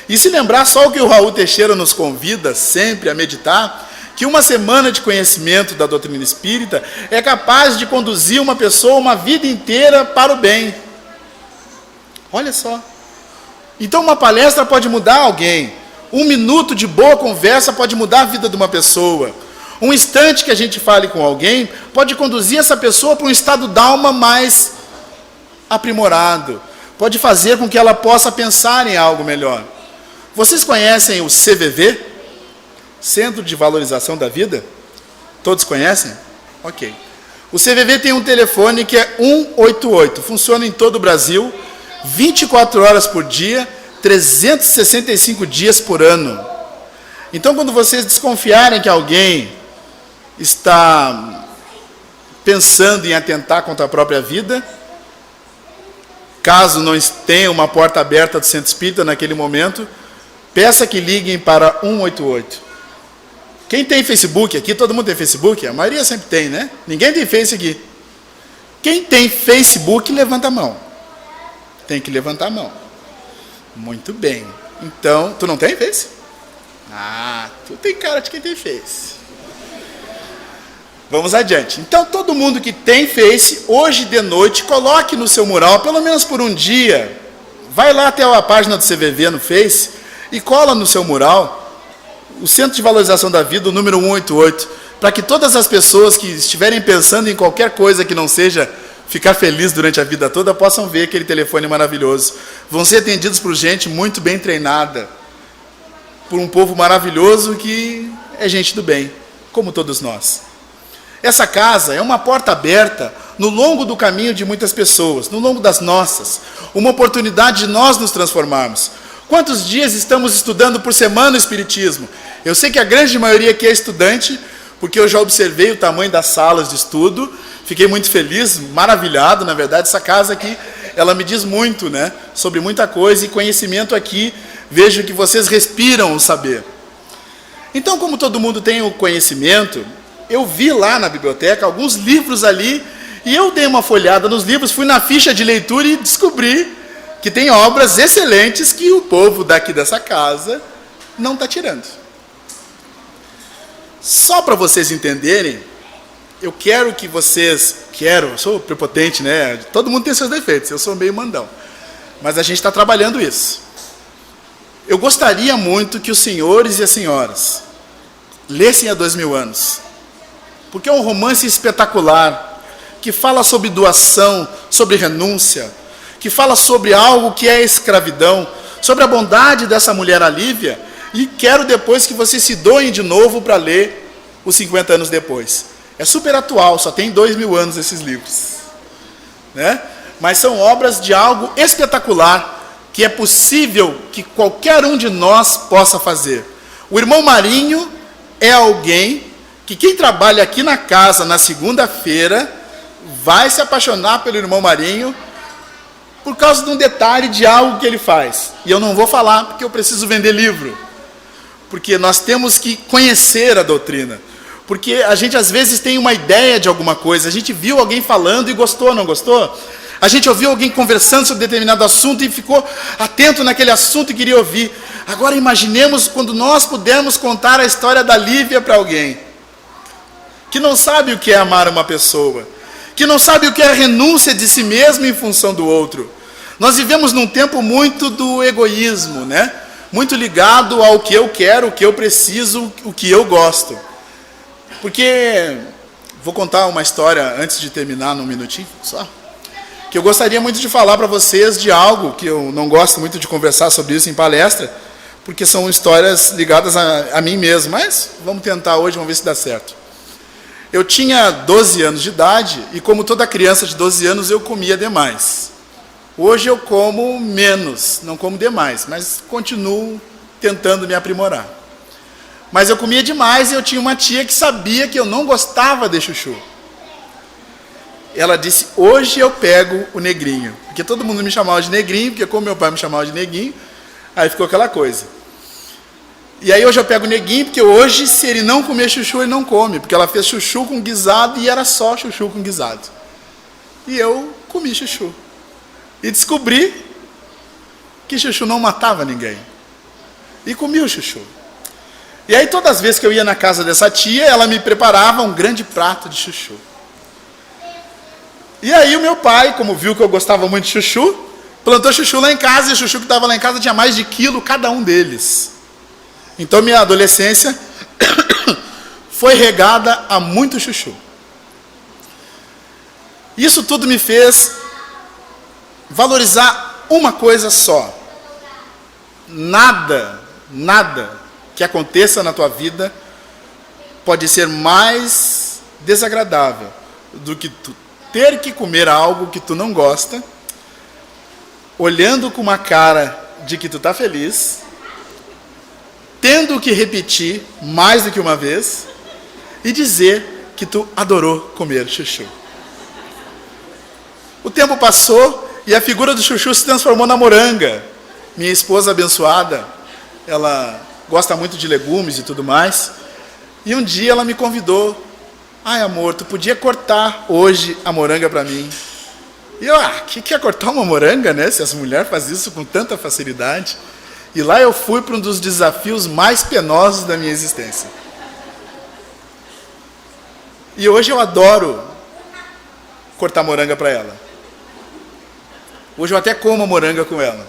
E se lembrar só o que o Raul Teixeira nos convida sempre a meditar, que uma semana de conhecimento da doutrina espírita é capaz de conduzir uma pessoa uma vida inteira para o bem. Olha só. Então uma palestra pode mudar alguém. Um minuto de boa conversa pode mudar a vida de uma pessoa. Um instante que a gente fale com alguém pode conduzir essa pessoa para um estado d'alma mais aprimorado. Pode fazer com que ela possa pensar em algo melhor. Vocês conhecem o CVV? Centro de Valorização da Vida? Todos conhecem? Ok. O CVV tem um telefone que é 188. Funciona em todo o Brasil, 24 horas por dia, 365 dias por ano. Então, quando vocês desconfiarem que alguém está pensando em atentar contra a própria vida, caso não tenha uma porta aberta do centro espírita naquele momento, peça que liguem para 188. Quem tem Facebook aqui? Todo mundo tem Facebook? A maioria sempre tem, né? Ninguém tem Face aqui. Quem tem Facebook, levanta a mão. Tem que levantar a mão. Muito bem. Então, tu não tem Face? Tu tem cara de quem tem Face. Vamos adiante. Então, todo mundo que tem Face, hoje de noite, coloque no seu mural, pelo menos por um dia. Vai lá até a página do CVV no Face e cola no seu mural o Centro de Valorização da Vida, o número 188, para que todas as pessoas que estiverem pensando em qualquer coisa que não seja ficar feliz durante a vida toda, possam ver aquele telefone maravilhoso. Vão ser atendidos por gente muito bem treinada, por um povo maravilhoso que é gente do bem, como todos nós. Essa casa é uma porta aberta no longo do caminho de muitas pessoas, no longo das nossas, uma oportunidade de nós nos transformarmos. Quantos dias estamos estudando por semana o Espiritismo? Eu sei que a grande maioria aqui é estudante, porque eu já observei o tamanho das salas de estudo, fiquei muito feliz, maravilhado, na verdade, essa casa aqui, ela me diz muito, né, sobre muita coisa, e conhecimento aqui, vejo que vocês respiram o saber. Então, como todo mundo tem o conhecimento, eu vi lá na biblioteca alguns livros ali, e eu dei uma folhada nos livros, fui na ficha de leitura e descobri que tem obras excelentes que o povo daqui dessa casa não está tirando. Só para vocês entenderem, eu quero que vocês... eu sou prepotente, né? Todo mundo tem seus defeitos, eu sou meio mandão. Mas a gente está trabalhando isso. Eu gostaria muito que os senhores e as senhoras lessem Há 2000 anos. Porque é um romance espetacular, que fala sobre doação, sobre renúncia, que fala sobre algo que é escravidão, sobre a bondade dessa mulher Alívia, e quero depois que vocês se doem de novo para ler os 50 anos depois. É super atual, só tem 2000 anos esses livros, né? Mas são obras de algo espetacular, que é possível que qualquer um de nós possa fazer. O irmão Marinho é alguém que quem trabalha aqui na casa na segunda-feira vai se apaixonar pelo irmão Marinho, por causa de um detalhe de algo que ele faz. E eu não vou falar porque eu preciso vender livro. Porque nós temos que conhecer a doutrina. Porque a gente às vezes tem uma ideia de alguma coisa. A gente viu alguém falando e gostou, não gostou? A gente ouviu alguém conversando sobre determinado assunto e ficou atento naquele assunto e queria ouvir. Agora imaginemos quando nós pudermos contar a história da Lívia para alguém que não sabe o que é amar uma pessoa, que não sabe o que é a renúncia de si mesmo em função do outro. Nós vivemos num tempo muito do egoísmo, né? Muito ligado ao que eu quero, o que eu preciso, o que eu gosto. Porque, vou contar uma história antes de terminar num minutinho só, que eu gostaria muito de falar para vocês de algo que eu não gosto muito de conversar sobre isso em palestra, porque são histórias ligadas a mim mesmo, mas vamos tentar hoje, vamos ver se dá certo. Eu tinha 12 anos de idade e, como toda criança de 12 anos, eu comia demais. Hoje eu como menos, não como demais, mas continuo tentando me aprimorar. Mas eu comia demais e eu tinha uma tia que sabia que eu não gostava de chuchu. Ela disse, hoje eu pego o negrinho. Porque todo mundo me chamava de negrinho, porque como meu pai me chamava de neguinho, aí ficou aquela coisa. E aí hoje eu pego o neguinho, porque hoje, se ele não comer chuchu, ele não come. Porque ela fez chuchu com guisado e era só chuchu com guisado. E eu comi chuchu. E descobri que chuchu não matava ninguém. E comi o chuchu. E aí todas as vezes que eu ia na casa dessa tia, ela me preparava um grande prato de chuchu. E aí o meu pai, como viu que eu gostava muito de chuchu, plantou chuchu lá em casa, e o chuchu que estava lá em casa tinha mais de quilo cada um deles. Então minha adolescência foi regada a muito chuchu. Isso tudo me fez valorizar uma coisa só. Nada que aconteça na tua vida pode ser mais desagradável do que tu ter que comer algo que tu não gosta, olhando com uma cara de que tu está feliz, tendo que repetir mais do que uma vez e dizer que tu adorou comer chuchu. O tempo passou e a figura do chuchu se transformou na moranga. Minha esposa abençoada, ela gosta muito de legumes e tudo mais, e um dia ela me convidou. Ai, amor, tu podia cortar hoje a moranga para mim. E eu, que é cortar uma moranga, né? Se as mulheres fazem isso com tanta facilidade. E lá eu fui para um dos desafios mais penosos da minha existência. E hoje eu adoro cortar moranga para ela. Hoje eu até como a moranga com ela.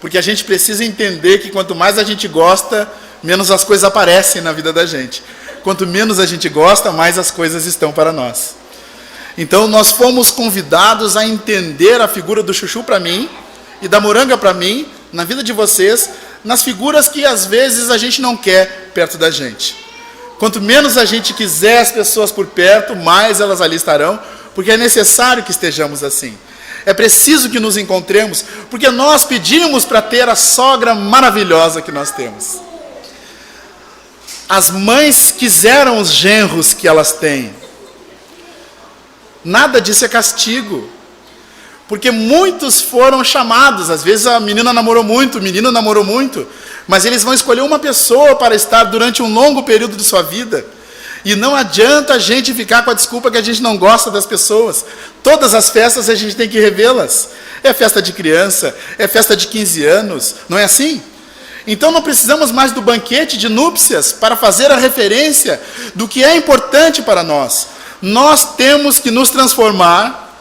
Porque a gente precisa entender que quanto mais a gente gosta, menos as coisas aparecem na vida da gente. Quanto menos a gente gosta, mais as coisas estão para nós. Então nós fomos convidados a entender a figura do chuchu para mim e da moranga para mim, na vida de vocês, nas figuras que às vezes a gente não quer perto da gente. Quanto menos a gente quiser as pessoas por perto, mais elas ali estarão, porque é necessário que estejamos assim. É preciso que nos encontremos, porque nós pedimos para ter a sogra maravilhosa que nós temos. As mães quiseram os genros que elas têm. Nada disso é castigo. Porque muitos foram chamados. Às vezes a menina namorou muito, o menino namorou muito. Mas eles vão escolher uma pessoa para estar durante um longo período de sua vida. E não adianta a gente ficar com a desculpa que a gente não gosta das pessoas. Todas as festas a gente tem que revê-las. É festa de criança, é festa de 15 anos. Não é assim? Então não precisamos mais do banquete de núpcias para fazer a referência do que é importante para nós. Nós temos que nos transformar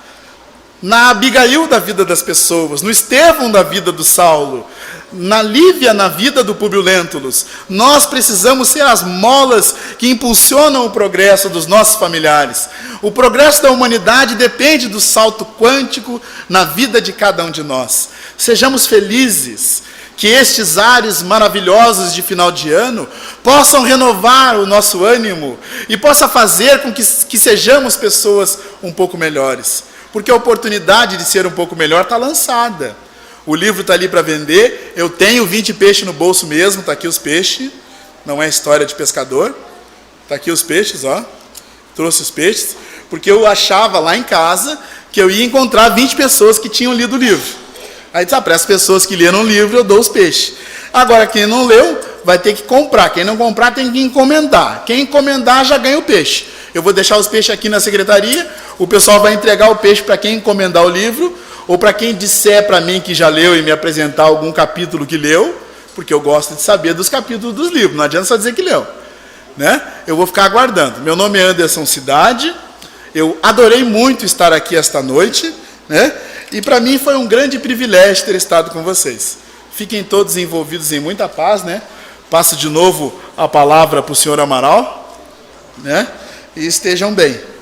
na Abigail da vida das pessoas, no Estevão da vida do Saulo, na Lívia na vida do Públio Lentulus. Nós precisamos ser as molas que impulsionam o progresso dos nossos familiares. O progresso da humanidade depende do salto quântico na vida de cada um de nós. Sejamos felizes. Que estes ares maravilhosos de final de ano possam renovar o nosso ânimo e possa fazer com que sejamos pessoas um pouco melhores. Porque a oportunidade de ser um pouco melhor está lançada. O livro está ali para vender, eu tenho 20 peixes no bolso mesmo, está aqui os peixes, não é história de pescador. Está aqui os peixes, ó. Trouxe os peixes, porque eu achava lá em casa que eu ia encontrar 20 pessoas que tinham lido o livro. Aí disse, para as pessoas que leram o livro, eu dou os peixes. Agora, quem não leu, vai ter que comprar. Quem não comprar, tem que encomendar. Quem encomendar, já ganha o peixe. Eu vou deixar os peixes aqui na secretaria, o pessoal vai entregar o peixe para quem encomendar o livro, ou para quem disser para mim que já leu e me apresentar algum capítulo que leu, porque eu gosto de saber dos capítulos dos livros, não adianta só dizer que leu. Né? Eu vou ficar aguardando. Meu nome é Anderson Cidade, eu adorei muito estar aqui esta noite, né? E para mim foi um grande privilégio ter estado com vocês. Fiquem todos envolvidos em muita paz, né? Passo de novo a palavra para o senhor Amaral, né? E estejam bem.